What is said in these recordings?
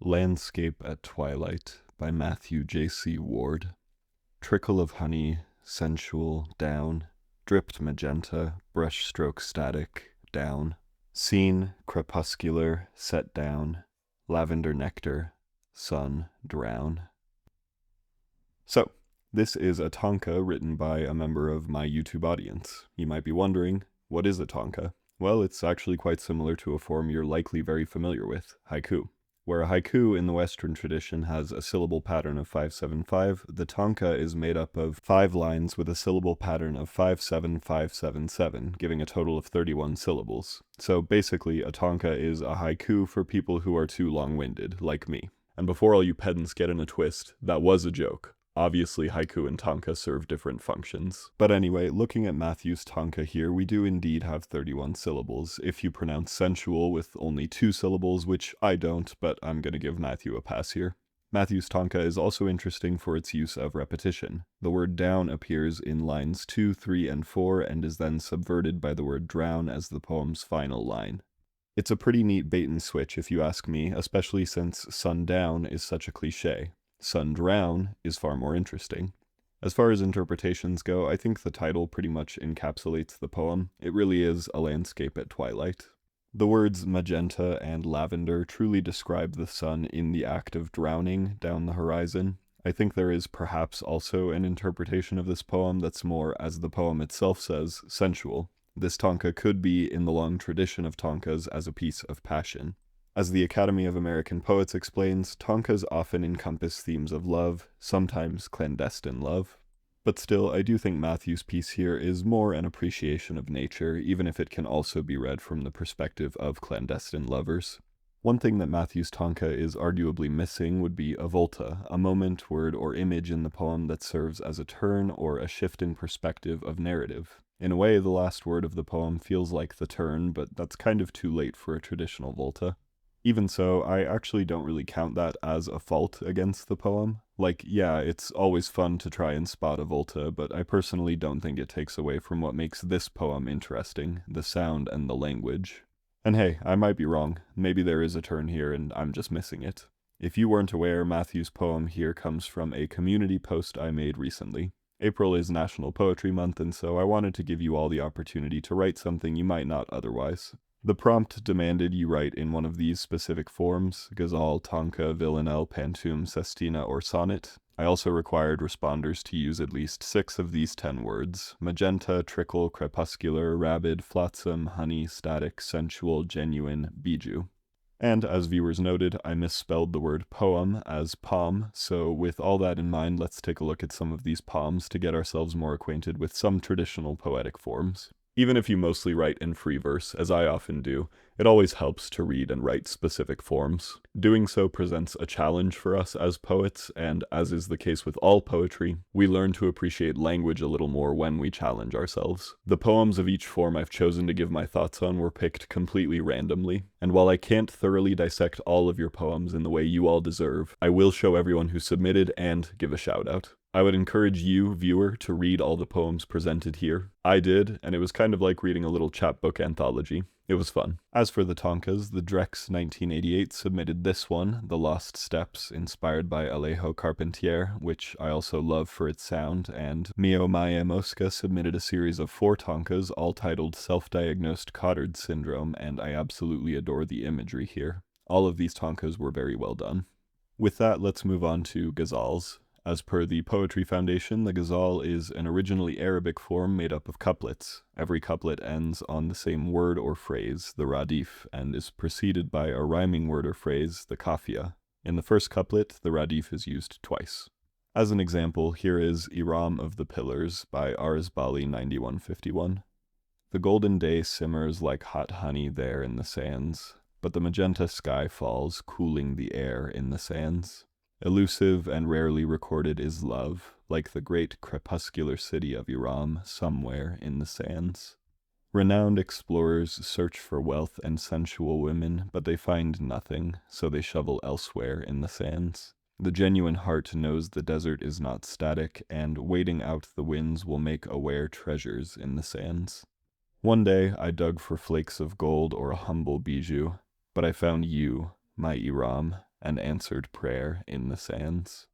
Landscape at Twilight by Matthew J.C. Ward. Trickle of honey, sensual, down. Dripped magenta, brushstroke static, down. Scene, crepuscular, set down. Lavender nectar, sun, drown. So, this is a tanka written by a member of my YouTube audience. You might be wondering, what is a tanka? Well, it's actually quite similar to a form you're likely very familiar with, haiku. Where a haiku in the Western tradition has a syllable pattern of 5-7-5, the tanka is made up of 5 lines with a syllable pattern of 5-7-5-7-7, giving a total of 31 syllables. So basically, a tanka is a haiku for people who are too long-winded, like me. And before all you pedants get in a twist, that was a joke. Obviously, haiku and tanka serve different functions. But anyway, looking at Matthew's tanka here, we do indeed have 31 syllables. If you pronounce sensual with only 2 syllables, which I don't, but I'm gonna give Matthew a pass here. Matthew's tanka is also interesting for its use of repetition. The word down appears in lines 2, 3, and 4, and is then subverted by the word drown as the poem's final line. It's a pretty neat bait and switch if you ask me, especially since sundown is such a cliche. Sundrown is far more interesting. As far as interpretations go, I think the title pretty much encapsulates the poem. It really is a landscape at twilight. The words magenta and lavender truly describe the sun in the act of drowning down the horizon. I think there is perhaps also an interpretation of this poem that's more, as the poem itself says, sensual. This tanka could be in the long tradition of tankas as a piece of passion. As the Academy of American Poets explains, tankas often encompass themes of love, sometimes clandestine love. But still, I do think Matthew's piece here is more an appreciation of nature, even if it can also be read from the perspective of clandestine lovers. One thing that Matthew's tanka is arguably missing would be a volta, a moment, word, or image in the poem that serves as a turn or a shift in perspective of narrative. In a way, the last word of the poem feels like the turn, but that's kind of too late for a traditional volta. Even so, I actually don't really count that as a fault against the poem. Like, yeah, it's always fun to try and spot a volta, but I personally don't think it takes away from what makes this poem interesting, the sound and the language. And hey, I might be wrong. Maybe there is a turn here and I'm just missing it. If you weren't aware, Matthew's poem here comes from a community post I made recently. April is National Poetry Month, and so I wanted to give you all the opportunity to write something you might not otherwise. The prompt demanded you write in one of these specific forms: Ghazal, Tanka, Villanelle, Pantoum, Sestina, or Sonnet. I also required responders to use at least 6 of these 10 words: magenta, trickle, crepuscular, rabid, flotsam, honey, static, sensual, genuine, bijou. And as viewers noted, I misspelled the word poem as pom, so with all that in mind, let's take a look at some of these poems to get ourselves more acquainted with some traditional poetic forms. Even if you mostly write in free verse, as I often do, it always helps to read and write specific forms. Doing so presents a challenge for us as poets, and as is the case with all poetry, we learn to appreciate language a little more when we challenge ourselves. The poems of each form I've chosen to give my thoughts on were picked completely randomly, and while I can't thoroughly dissect all of your poems in the way you all deserve, I will show everyone who submitted and give a shout out. I would encourage you, viewer, to read all the poems presented here. I did, and it was kind of like reading a little chapbook anthology. It was fun. As for the tankas, the Drex 1988 submitted this one, The Lost Steps, inspired by Alejo Carpentier, which I also love for its sound, and Mio Mae Mosca submitted a series of 4 tankas, all titled Self-Diagnosed Cotard Syndrome, and I absolutely adore the imagery here. All of these tankas were very well done. With that, let's move on to ghazals. As per the Poetry Foundation, the ghazal is an originally Arabic form made up of couplets. Every couplet ends on the same word or phrase, the radif, and is preceded by a rhyming word or phrase, the kafia. In the first couplet, the radif is used twice. As an example, here is Iram of the Pillars by Arizbali 9151. The golden day simmers like hot honey there in the sands, but the magenta sky falls, cooling the air in the sands. Elusive and rarely recorded is love, like the great crepuscular city of Iram, somewhere in the sands. Renowned explorers search for wealth and sensual women, but they find nothing, so they shovel elsewhere in the sands. The genuine heart knows the desert is not static, and waiting out the winds will make aware treasures in the sands. One day I dug for flakes of gold or a humble bijou, but I found you, my Iram, an answered prayer in the sands.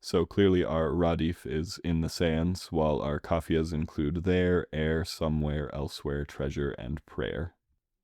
So clearly our radif is in the sands, while our kafiyas include there, air, somewhere, elsewhere, treasure, and prayer.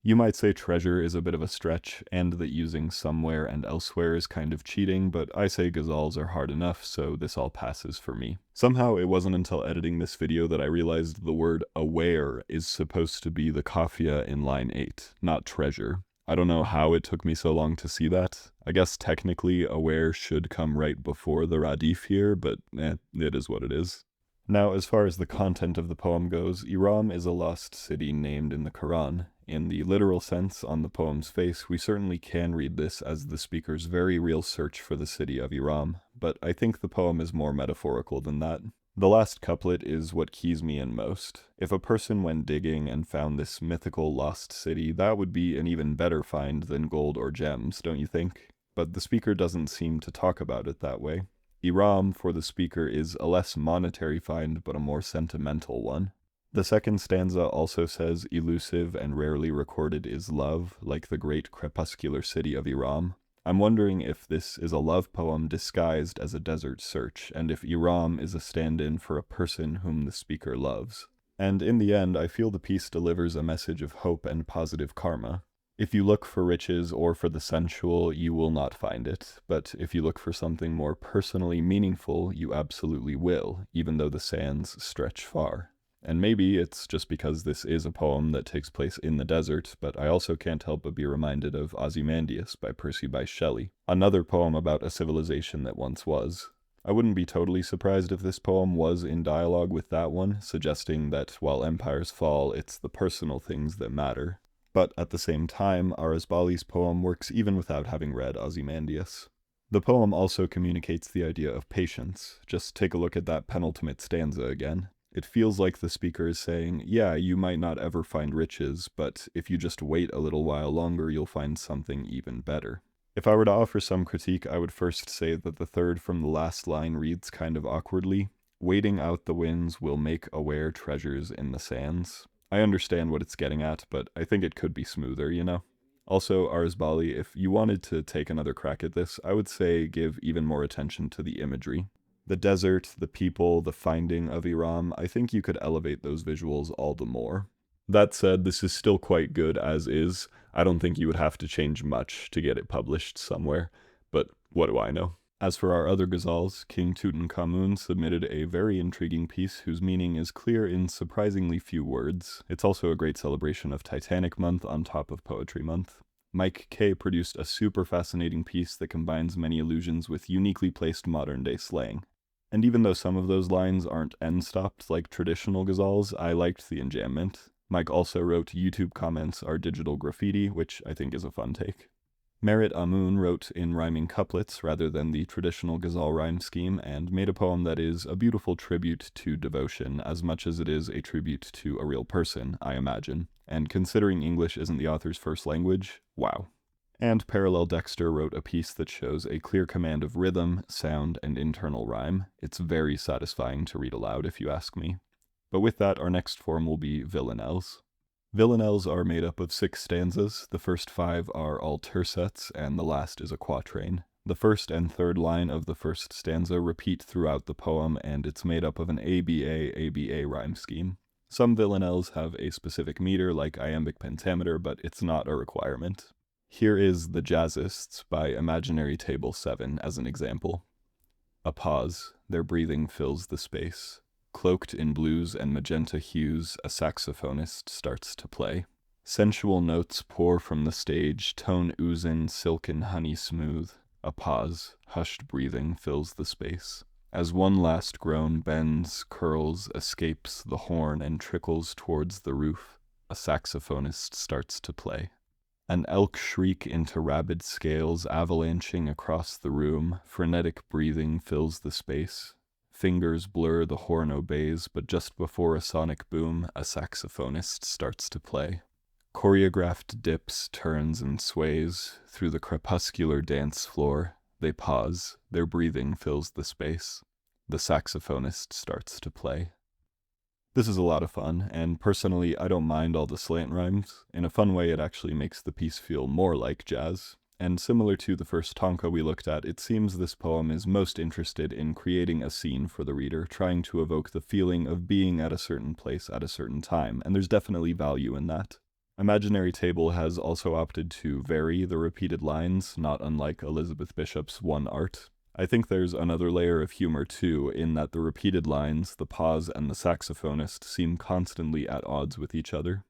You might say treasure is a bit of a stretch, and that using somewhere and elsewhere is kind of cheating, but I say ghazals are hard enough, so this all passes for me. Somehow it wasn't until editing this video that I realized the word aware is supposed to be the kafiya in line 8, not treasure. I don't know how it took me so long to see that. I guess technically aware should come right before the radif here, but it is what it is. Now, as far as the content of the poem goes, Iram is a lost city named in the Quran. In the literal sense, on the poem's face, we certainly can read this as the speaker's very real search for the city of Iram, but I think the poem is more metaphorical than that. The last couplet is what keys me in most. If a person went digging and found this mythical lost city, that would be an even better find than gold or gems, don't you think? But the speaker doesn't seem to talk about it that way. Iram, for the speaker, is a less monetary find, but a more sentimental one. The second stanza also says elusive and rarely recorded is love, like the great crepuscular city of Iram. I'm wondering if this is a love poem disguised as a desert search, and if Iram is a stand-in for a person whom the speaker loves. And in the end, I feel the piece delivers a message of hope and positive karma. If you look for riches or for the sensual, you will not find it, but if you look for something more personally meaningful, you absolutely will, even though the sands stretch far. And maybe it's just because this is a poem that takes place in the desert, but I also can't help but be reminded of Ozymandias by Percy Bysshe Shelley, another poem about a civilization that once was. I wouldn't be totally surprised if this poem was in dialogue with that one, suggesting that while empires fall, it's the personal things that matter. But at the same time, Arazbali's poem works even without having read Ozymandias. The poem also communicates the idea of patience. Just take a look at that penultimate stanza again. It feels like the speaker is saying, yeah, you might not ever find riches, but if you just wait a little while longer, you'll find something even better. If I were to offer some critique, I would first say that the third from the last line reads kind of awkwardly. Waiting out the winds will make aware treasures in the sands. I understand what it's getting at, but I think it could be smoother, you know? Also, Arazbali, if you wanted to take another crack at this, I would say give even more attention to the imagery. The desert, the people, the finding of Iram, I think you could elevate those visuals all the more. That said, this is still quite good as is. I don't think you would have to change much to get it published somewhere, but what do I know? As for our other ghazals, King Tutankhamun submitted a very intriguing piece whose meaning is clear in surprisingly few words. It's also a great celebration of Titanic Month on top of Poetry Month. Mike K. produced a super fascinating piece that combines many allusions with uniquely placed modern-day slang. And even though some of those lines aren't end-stopped like traditional ghazals, I liked the enjambment. Mike also wrote YouTube comments are digital graffiti, which I think is a fun take. Merit Amun wrote in rhyming couplets rather than the traditional ghazal rhyme scheme and made a poem that is a beautiful tribute to devotion as much as it is a tribute to a real person, I imagine. And considering English isn't the author's first language, wow. And Parallel Dexter wrote a piece that shows a clear command of rhythm, sound, and internal rhyme. It's very satisfying to read aloud if you ask me. But with that, our next form will be Villanelles. Villanelles are made up of 6 stanzas. The first 5 are all tercets, and the last is a quatrain. The first and third line of the first stanza repeat throughout the poem, and it's made up of an ABA rhyme scheme. Some villanelles have a specific meter, like iambic pentameter, but it's not a requirement. Here is The Jazzists by Imaginary Table 7 as an example. A pause, their breathing fills the space. Cloaked in blues and magenta hues, a saxophonist starts to play. Sensual notes pour from the stage, tone oozing, silken honey smooth. A pause, hushed breathing fills the space. As one last groan bends, curls, escapes the horn and trickles towards the roof, a saxophonist starts to play. An elk shriek into rabid scales avalanching across the room, frenetic breathing fills the space. Fingers blur, the horn obeys, but just before a sonic boom, a saxophonist starts to play. Choreographed dips, turns, and sways through the crepuscular dance floor. They pause, their breathing fills the space. The saxophonist starts to play. This is a lot of fun, and personally, I don't mind all the slant rhymes. In a fun way, it actually makes the piece feel more like jazz. and similar to the first Tanka we looked at, it seems this poem is most interested in creating a scene for the reader, trying to evoke the feeling of being at a certain place at a certain time, and there's definitely value in that. Imaginary Table has also opted to vary the repeated lines, not unlike Elizabeth Bishop's One Art. I think there's another layer of humor too, in that the repeated lines, the pause, and the saxophonist seem constantly at odds with each other.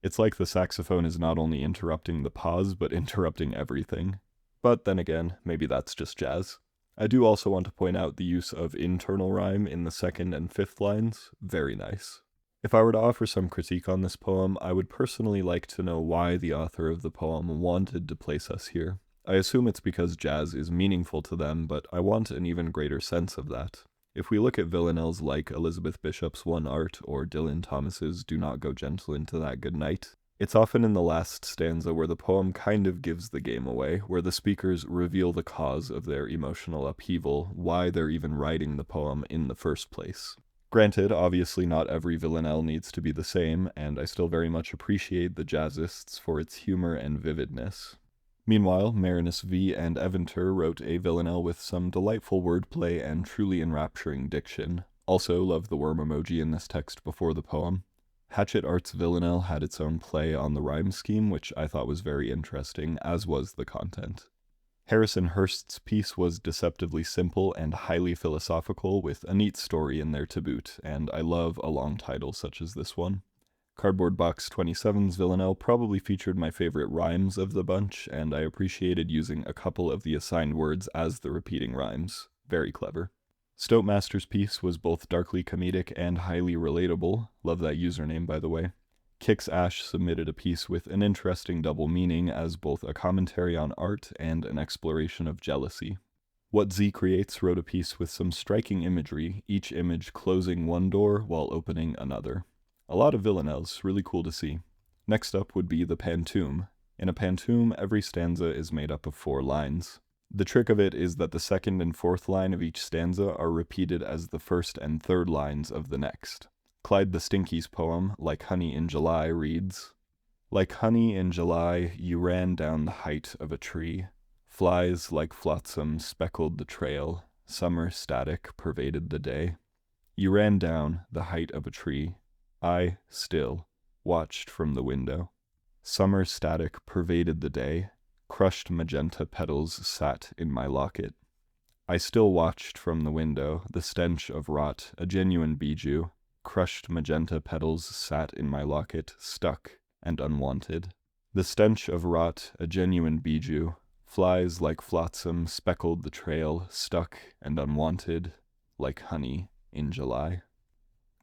It's like the saxophone is not only interrupting the pause, but interrupting everything. But then again, maybe that's just jazz. I do also want to point out the use of internal rhyme in the second and fifth lines. Very nice. If I were to offer some critique on this poem, I would personally like to know why the author of the poem wanted to place us here. I assume it's because jazz is meaningful to them, but I want an even greater sense of that. If we look at Villanelle's like Elizabeth Bishop's One Art or Dylan Thomas's Do Not Go Gentle Into That Good Night, it's often in the last stanza where the poem kind of gives the game away, where the speakers reveal the cause of their emotional upheaval, why they're even writing the poem in the first place. Granted, obviously not every Villanelle needs to be the same, and I still very much appreciate the Jazzists for its humor and vividness. Meanwhile, Marinus V. and Eventer wrote a Villanelle with some delightful wordplay and truly enrapturing diction. Also, love the worm emoji in this text before the poem. Hatchet Art's Villanelle had its own play on the rhyme scheme, which I thought was very interesting, as was the content. Harrison Hurst's piece was deceptively simple and highly philosophical, with a neat story in there to boot, and I love a long title such as this one. Cardboard Box 27's Villanelle probably featured my favorite rhymes of the bunch, and I appreciated using a couple of the assigned words as the repeating rhymes. Very clever. Stoatmaster's piece was both darkly comedic and highly relatable. Love that username, by the way. Kix Ash submitted a piece with an interesting double meaning as both a commentary on art and an exploration of jealousy. What Z Creates wrote a piece with some striking imagery, each image closing one door while opening another. A lot of Villanelles, really cool to see. Next up would be the Pantoum. In a Pantoum, every stanza is made up of 4 lines. The trick of it is that the second and fourth line of each stanza are repeated as the first and third lines of the next. Clyde the Stinky's poem, Like Honey in July, reads, Like honey in July, you ran down the height of a tree. Flies like flotsam speckled the trail. Summer static pervaded the day. You ran down the height of a tree. I, still, watched from the window. Summer static pervaded the day. Crushed magenta petals sat in my locket. I still watched from the window, the stench of rot, a genuine bijou. Crushed magenta petals sat in my locket, stuck and unwanted. The stench of rot, a genuine bijou. Flies like flotsam speckled the trail, stuck and unwanted, like honey in July.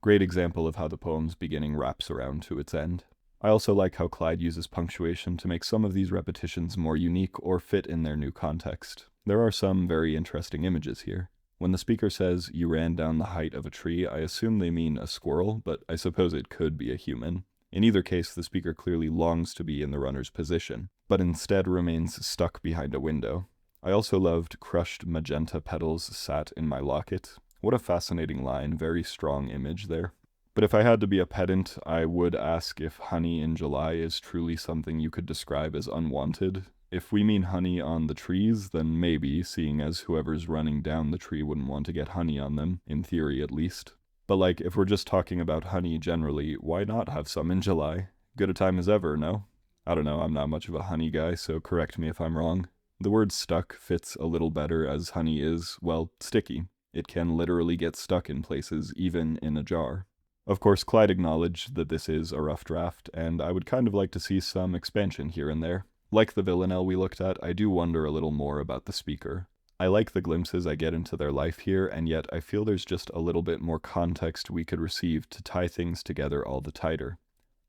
Great example of how the poem's beginning wraps around to its end. I also like how Clyde uses punctuation to make some of these repetitions more unique or fit in their new context. There are some very interesting images here. When the speaker says, you ran down the height of a tree, I assume they mean a squirrel, but I suppose it could be a human. In either case, the speaker clearly longs to be in the runner's position, but instead remains stuck behind a window. I also loved crushed magenta petals sat in my locket. What a fascinating line, very strong image there. But if I had to be a pedant, I would ask if honey in July is truly something you could describe as unwanted. If we mean honey on the trees, then maybe, seeing as whoever's running down the tree wouldn't want to get honey on them, in theory at least. But like, if we're just talking about honey generally, why not have some in July? Good a time as ever, no? I don't know, I'm not much of a honey guy, so correct me if I'm wrong. The word stuck fits a little better as honey is, well, sticky. It can literally get stuck in places, even in a jar. Of course, Clyde acknowledged that this is a rough draft, and I would kind of like to see some expansion here and there. Like the Villanelle we looked at, I do wonder a little more about the speaker. I like the glimpses I get into their life here, and yet I feel there's just a little bit more context we could receive to tie things together all the tighter.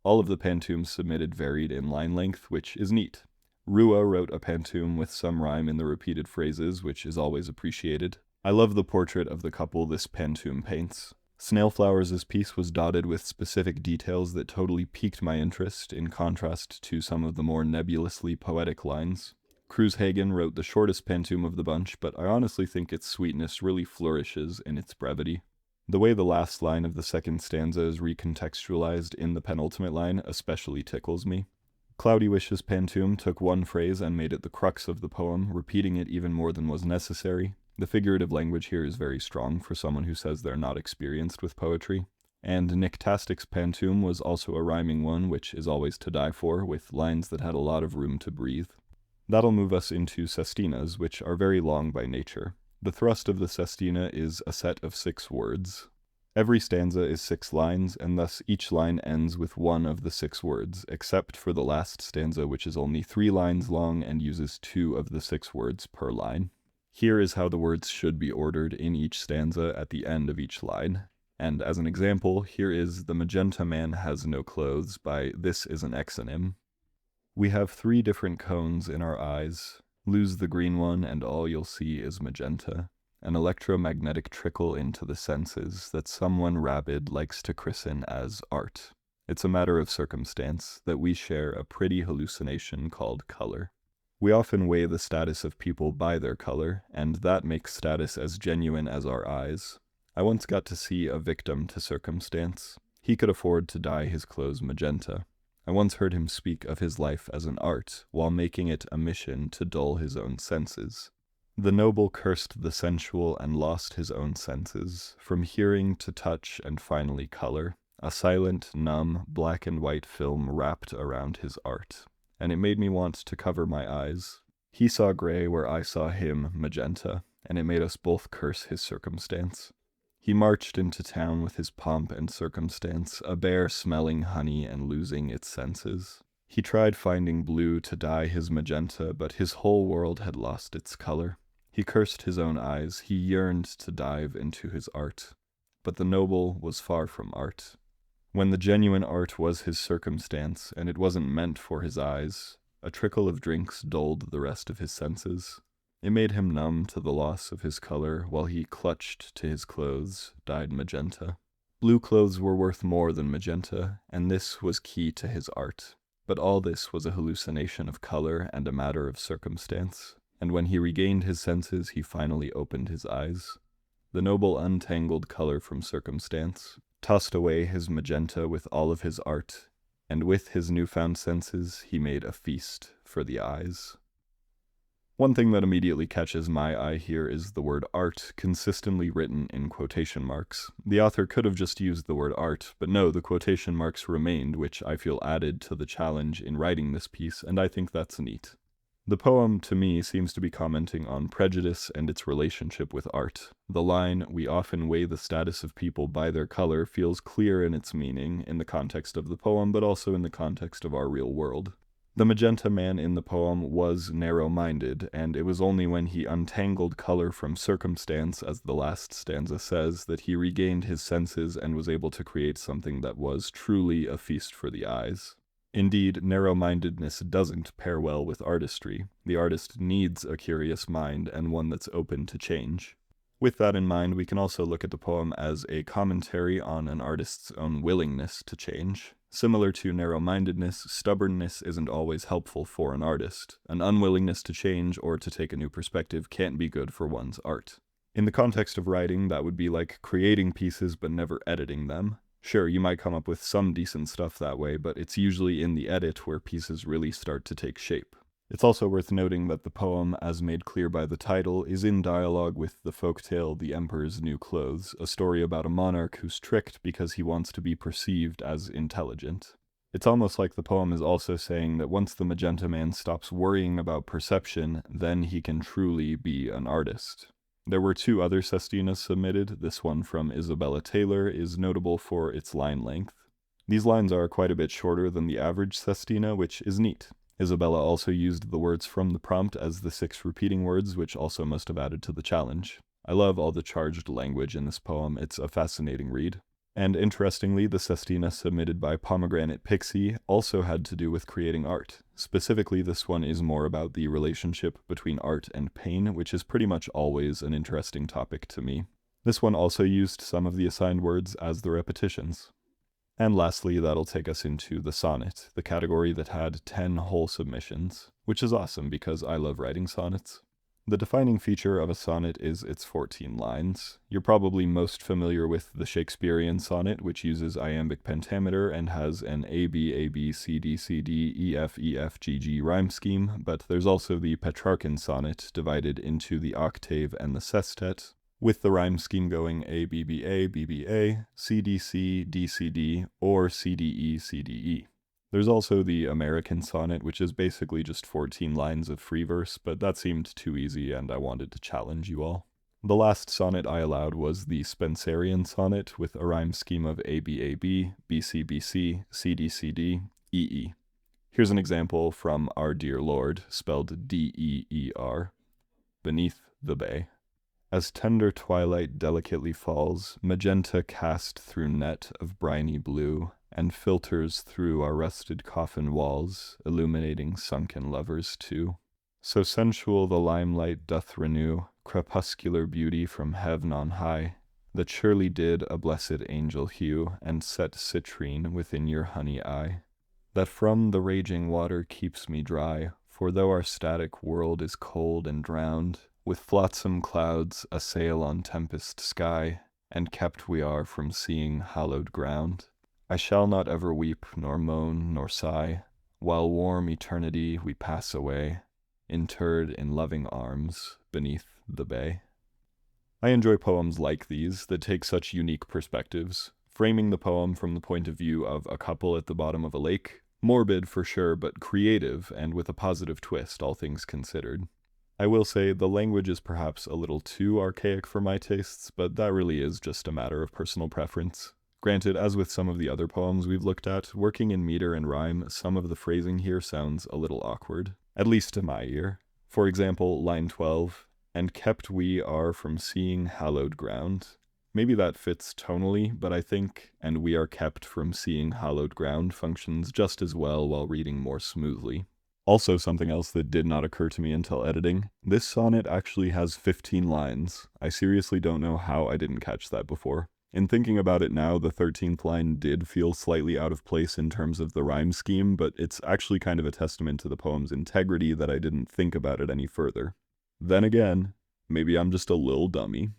All of the Pantoums submitted varied in line length, which is neat. Rua wrote a Pantoum with some rhyme in the repeated phrases, which is always appreciated. I love the portrait of the couple this Pantoum paints. Snailflowers' piece was dotted with specific details that totally piqued my interest, in contrast to some of the more nebulously poetic lines. Cruz Hagen wrote the shortest Pantoum of the bunch, but I honestly think its sweetness really flourishes in its brevity. The way the last line of the second stanza is recontextualized in the penultimate line especially tickles me. Cloudy Wishes Pantoum took one phrase and made it the crux of the poem, repeating it even more than was necessary. The figurative language here is very strong for someone who says they're not experienced with poetry. And Nyctastic's Pantoum was also a rhyming one, which is always to die for, with lines that had a lot of room to breathe. That'll move us into Sestinas, which are very long by nature. The thrust of the Sestina is a set of 6 words. Every stanza is 6 lines, and thus each line ends with one of the 6 words, except for the last stanza, which is only 3 lines long and uses 2 of the 6 words per line. Here is how the words should be ordered in each stanza at the end of each line. And as an example, here is "The Magenta Man Has No Clothes" by This Is an Exonym. We have 3 different cones in our eyes. Lose the green one and all you'll see is magenta. An electromagnetic trickle into the senses that someone rabid likes to christen as art. It's a matter of circumstance that we share a pretty hallucination called color. We often weigh the status of people by their color, and that makes status as genuine as our eyes. I once got to see a victim to circumstance. He could afford to dye his clothes magenta. I once heard him speak of his life as an art, while making it a mission to dull his own senses. The noble cursed the sensual and lost his own senses, from hearing to touch and finally color, a silent, numb, black and white film wrapped around his art, and it made me want to cover my eyes. He saw gray where I saw him magenta, and it made us both curse his circumstance. He marched into town with his pomp and circumstance, a bear smelling honey and losing its senses. He tried finding blue to dye his magenta, but his whole world had lost its color. He cursed his own eyes, he yearned to dive into his art. But the noble was far from art. When the genuine art was his circumstance, and it wasn't meant for his eyes, a trickle of drinks dulled the rest of his senses. It made him numb to the loss of his color, while he clutched to his clothes, dyed magenta. Blue clothes were worth more than magenta, and this was key to his art. But all this was a hallucination of color and a matter of circumstance, and when he regained his senses, he finally opened his eyes. The noble untangled color from circumstance, tossed away his magenta with all of his art, and with his newfound senses, he made a feast for the eyes. One thing that immediately catches my eye here is the word art, consistently written in quotation marks. The author could have just used the word art, but no, the quotation marks remained, which I feel added to the challenge in writing this piece, and I think that's neat. The poem, to me, seems to be commenting on prejudice and its relationship with art. The line, "We often weigh the status of people by their color," feels clear in its meaning in the context of the poem, but also in the context of our real world. The magenta man in the poem was narrow-minded, and it was only when he untangled color from circumstance, as the last stanza says, that he regained his senses and was able to create something that was truly a feast for the eyes. Indeed, narrow-mindedness doesn't pair well with artistry. The artist needs a curious mind and one that's open to change. With that in mind, we can also look at the poem as a commentary on an artist's own willingness to change. Similar to narrow-mindedness, stubbornness isn't always helpful for an artist. An unwillingness to change or to take a new perspective can't be good for one's art. In the context of writing, that would be like creating pieces but never editing them. Sure, you might come up with some decent stuff that way, but it's usually in the edit where pieces really start to take shape. It's also worth noting that the poem, as made clear by the title, is in dialogue with the folktale The Emperor's New Clothes, a story about a monarch who's tricked because he wants to be perceived as intelligent. It's almost like the poem is also saying that once the magenta man stops worrying about perception, then he can truly be an artist. There were 2 other Sestinas submitted. This one from Isabella Taylor is notable for its line length. These lines are quite a bit shorter than the average Sestina, which is neat. Isabella also used the words from the prompt as the 6 repeating words, which also must have added to the challenge. I love all the charged language in this poem. It's a fascinating read. And interestingly, the Sestina submitted by Pomegranate Pixie also had to do with creating art. Specifically, this one is more about the relationship between art and pain, which is pretty much always an interesting topic to me. This one also used some of the assigned words as the repetitions. And lastly, that'll take us into the sonnet, the category that had 10 whole submissions, which is awesome because I love writing sonnets. The defining feature of a sonnet is its 14 lines. You're probably most familiar with the Shakespearean sonnet, which uses iambic pentameter and has an A B A B C D C D E F E F G G rhyme scheme, but there's also the Petrarchan sonnet, divided into the octave and the sestet, with the rhyme scheme going A B B A B B A, C D C D C D, or C D E C D E. There's also the American sonnet, which is basically just 14 lines of free verse, but that seemed too easy and I wanted to challenge you all. The last sonnet I allowed was the Spenserian sonnet, with a rhyme scheme of ABAB, BCBC, CDCD, EE. Here's an example from Our Dear Lord, spelled DEER. Beneath the bay. As tender twilight delicately falls, magenta cast through net of briny blue, and filters through our rusted coffin walls, illuminating sunken lovers too. So sensual the limelight doth renew crepuscular beauty from heaven on high, that surely did a blessed angel hew, and set citrine within your honey eye, that from the raging water keeps me dry, for though our static world is cold and drowned, with flotsam clouds a sail on tempest sky, and kept we are from seeing hallowed ground, I shall not ever weep, nor moan, nor sigh, while warm eternity we pass away, interred in loving arms beneath the bay. I enjoy poems like these that take such unique perspectives, framing the poem from the point of view of a couple at the bottom of a lake, morbid for sure, but creative and with a positive twist, all things considered. I will say the language is perhaps a little too archaic for my tastes, but that really is just a matter of personal preference. Granted, as with some of the other poems we've looked at, working in meter and rhyme, some of the phrasing here sounds a little awkward, at least to my ear. For example, line 12, and kept we are from seeing hallowed ground. Maybe that fits tonally, but I think, and we are kept from seeing hallowed ground functions just as well while reading more smoothly. Also, something else that did not occur to me until editing, this sonnet actually has 15 lines. I seriously don't know how I didn't catch that before. In thinking about it now, the 13th line did feel slightly out of place in terms of the rhyme scheme, but it's actually kind of a testament to the poem's integrity that I didn't think about it any further. Then again, maybe I'm just a little dummy.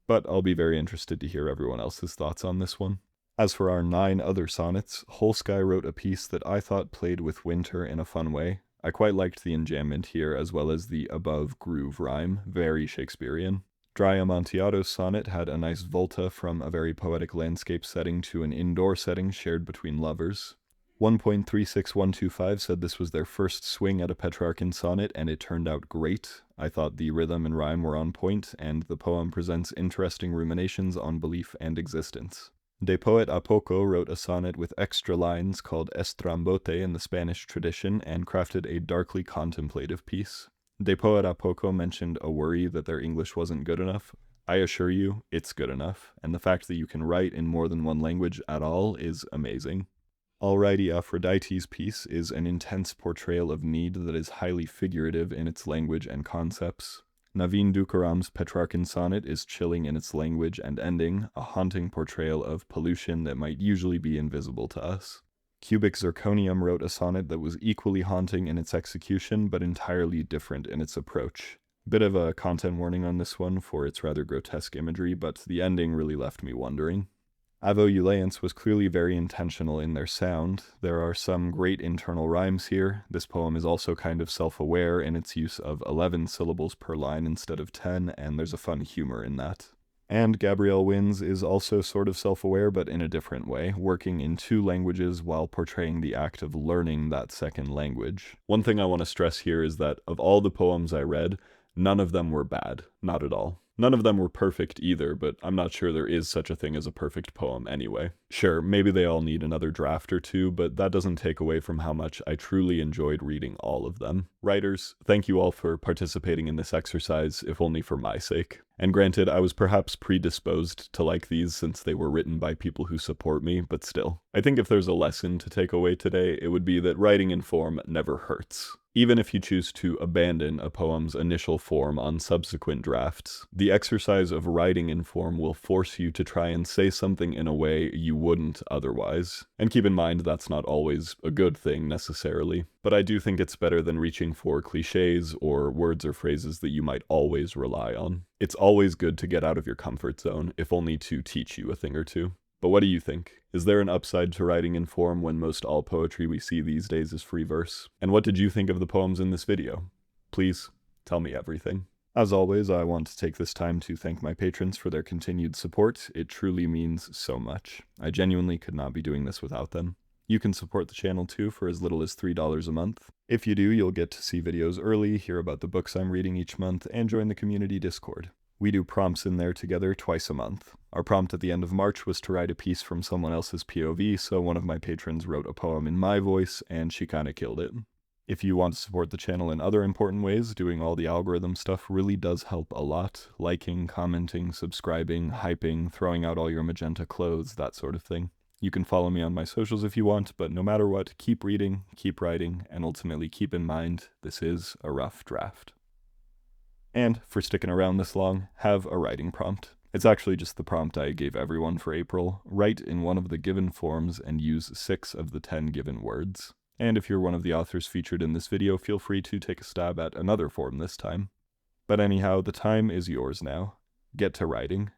But I'll be very interested to hear everyone else's thoughts on this one. As for our 9 other sonnets, Holsky wrote a piece that I thought played with winter in a fun way. I quite liked the enjambment here, as well as the above groove rhyme, very Shakespearean. Dry Amontillato's sonnet had a nice volta from a very poetic landscape setting to an indoor setting shared between lovers. 1.36125 said this was their first swing at a Petrarchan sonnet, and it turned out great. I thought the rhythm and rhyme were on point, and the poem presents interesting ruminations on belief and existence. De Poet a Poco wrote a sonnet with extra lines called Estrambote in the Spanish tradition, and crafted a darkly contemplative piece. De Poet a Poco mentioned a worry that their English wasn't good enough. I assure you, it's good enough, and the fact that you can write in more than one language at all is amazing. Alrighty, Aphrodite's piece is an intense portrayal of need that is highly figurative in its language and concepts. Naveen Dukaram's Petrarchan sonnet is chilling in its language and ending, a haunting portrayal of pollution that might usually be invisible to us. Cubic Zirconium wrote a sonnet that was equally haunting in its execution, but entirely different in its approach. Bit of a content warning on this one for its rather grotesque imagery, but the ending really left me wondering. Avo Euleance was clearly very intentional in their sound. There are some great internal rhymes here. This poem is also kind of self-aware in its use of 11 syllables per line instead of 10, and there's a fun humor in that. And Gabrielle Wins is also sort of self-aware, but in a different way, working in 2 languages while portraying the act of learning that second language. One thing I want to stress here is that of all the poems I read, none of them were bad. Not at all. None of them were perfect either, but I'm not sure there is such a thing as a perfect poem anyway. Sure, maybe they all need another draft or 2, but that doesn't take away from how much I truly enjoyed reading all of them. Writers, thank you all for participating in this exercise, if only for my sake. And granted, I was perhaps predisposed to like these since they were written by people who support me, but still. I think if there's a lesson to take away today, it would be that writing in form never hurts. Even if you choose to abandon a poem's initial form on subsequent drafts, the exercise of writing in form will force you to try and say something in a way you wouldn't otherwise. And keep in mind, that's not always a good thing necessarily, but I do think it's better than reaching for cliches or words or phrases that you might always rely on. It's always good to get out of your comfort zone, if only to teach you a thing or two. But what do you think? Is there an upside to writing in form when most all poetry we see these days is free verse? And what did you think of the poems in this video? Please, tell me everything. As always, I want to take this time to thank my patrons for their continued support. It truly means so much. I genuinely could not be doing this without them. You can support the channel too for as little as $3 a month. If you do, you'll get to see videos early, hear about the books I'm reading each month, and join the community Discord. We do prompts in there together twice a month. Our prompt at the end of March was to write a piece from someone else's POV, so one of my patrons wrote a poem in my voice, and she kinda killed it. If you want to support the channel in other important ways, doing all the algorithm stuff really does help a lot. Liking, commenting, subscribing, hyping, throwing out all your magenta clothes, that sort of thing. You can follow me on my socials if you want, but no matter what, keep reading, keep writing, and ultimately keep in mind, this is a rough draft. And for sticking around this long, have a writing prompt. It's actually just the prompt I gave everyone for April. Write in one of the given forms and use 6 of the 10 given words. And if you're one of the authors featured in this video, feel free to take a stab at another form this time. But anyhow, the time is yours now. Get to writing.